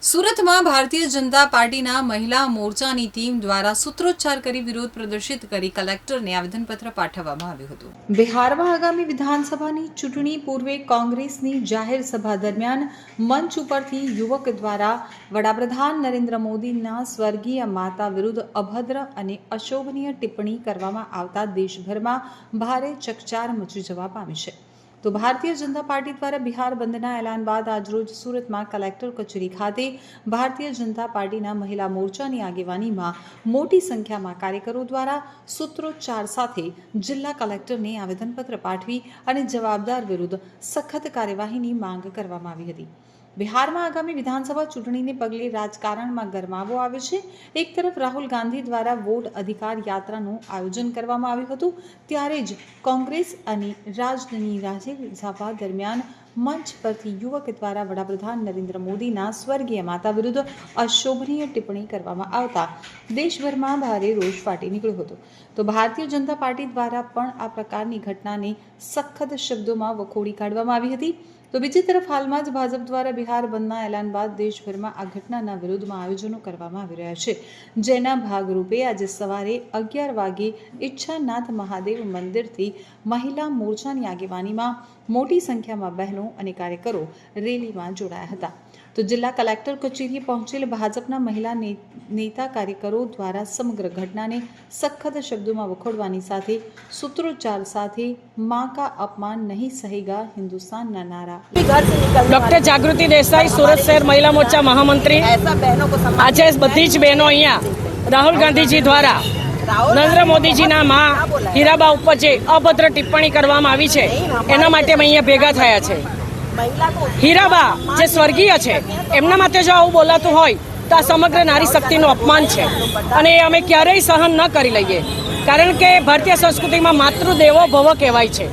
સુરતમાં ભારતીય જનતા પાર્ટીના મહિલા મોરચાની ટીમ દ્વારા સૂત્રોચ્ચાર કરી વિરોધ પ્રદર્શિત કરી કલેક્ટરને આવેદનપત્ર પાઠવવામાં આવ્યું હતું। બિહારમાં આગામી વિધાનસભાની ચૂંટણી પૂર્વે કોંગ્રેસની જાહેર સભા દરમિયાન મંચ ઉપરથી યુવક દ્વારા વડાપ્રધાન નરેન્દ્ર મોદીના સ્વર્ગીય માતા વિરુદ્ધ અભદ્ર અને અશોભનીય ટિપ્પણી કરવામાં આવતા દેશભરમાં ભારે ચકચાર મચી જવા પામી છે। તો ભારતીય જનતા પાર્ટી દ્વારા બિહાર બંધના એલાન બાદ આજરોજ સુરતમાં કલેક્ટર કચેરી ખાતે ભારતીય જનતા પાર્ટીના મહિલા મોરચાની આગેવાનીમાં મોટી સંખ્યામાં કાર્યકરો દ્વારા સૂત્રોચ્ચાર સાથે જિલ્લા કલેક્ટરને આવેદનપત્ર પાઠવી અને જવાબદાર વિરુદ્ધ સખત કાર્યવાહીની માંગ કરવામાં આવી હતી। બિહારમાં આગામી વિધાનસભા ચૂંટણીને પગલે રાજકારણમાં ગરમાવો આવ્યો છે। એક તરફ રાહુલ ગાંધી દ્વારા વોટ અધિકાર યાત્રાનું આયોજન કરવામાં આવ્યું હતું, ત્યારે જ કોંગ્રેસ અને રાજધાની રાજ્યસભા દરમિયાન મંચ પરથી યુવક દ્વારા વડાપ્રધાન નરેન્દ્ર મોદીના સ્વર્ગીય માતા વિરુદ્ધ અશોભનીય ટિપ્પણી કરવામાં આવતા દેશભરમાં ભારે રોષ ફાટી નીકળ્યો હતો। તો ભારતીય જનતા પાર્ટી દ્વારા પણ આ પ્રકારની ઘટનાને સખત શબ્દોમાં વખોડી કાઢવામાં આવી હતી। તો બીજી તરફ હાલમાં જ ભાજપ દ્વારા બિહાર બંધના એલાન બાદ દેશભરમાં આ ઘટનાના વિરોધમાં આયોજનો કરવામાં આવી રહ્યા છે, જેના ભાગરૂપે આજે સવારે 11 વાગે ઈચ્છાનાથ મહાદેવ મંદિરથી મહિલા મોરચાની આગેવાનીમાં મોટી સંખ્યામાં બહેનો અને કાર્યકરો રેલીમાં જોડાયા હતા। તો જિલ્લા કલેક્ટર કચેરીએ પહોંચેલ ભાજપના મહિલા નેતા કાર્યકરો દ્વારા સમગ્ર ઘટનાને સખત શબ્દોમાં વખોડવાની સાથે સૂત્રોચ્ચાર સાથે मां का अपमान नहीं सहेगा हिंदुस्तानના નારા। डॉक्टर जागृति देसाई, सूरत शहर महिला मोर्चा महामंत्री। आज बधी ज बहनों अहींया राहुल गांधीजी द्वारा नरेंद्र मोदीजीना मां हीराबा उपर जे अभद्र टिप्पणी करवामां आवी छे एना माटे अमे अहींया भेगा थया छे। हीराबा जे स्वर्गीय छे एमना माटे जो आवुं बोलातुं होय तो आ समग्र नारी शक्तिनुं अपमान छे अने अमे क्यारेय सहन न करी लईए, कारण के भारतीय संस्कृति में मातृदेवो भव कहेवाय छे।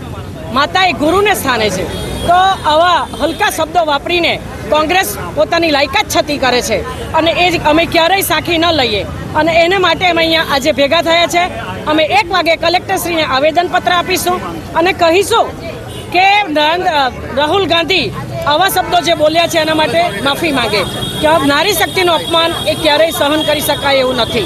माता ए गुरु ने स्थाने छे, तो आवा हल्का शब्दों वापरीने कांग्रेस पोतानी लायकात छती करे छे अने ए अमे क्यारेय साखी न लईए अने एने माटे अमे अहींया आजे भेगा थया छे। अमे 1 वागे कलेक्टरश्रीने आवेदनपत्र आपीशुं अने कहीशुं के राहुल गांधी आवा शब्दों जे बोल्या छे एना माटे माफी मांगे, कि अब नारी शक्तिनुं अपमान ए क्यारेय सहन करी शकाय एवुं नथी।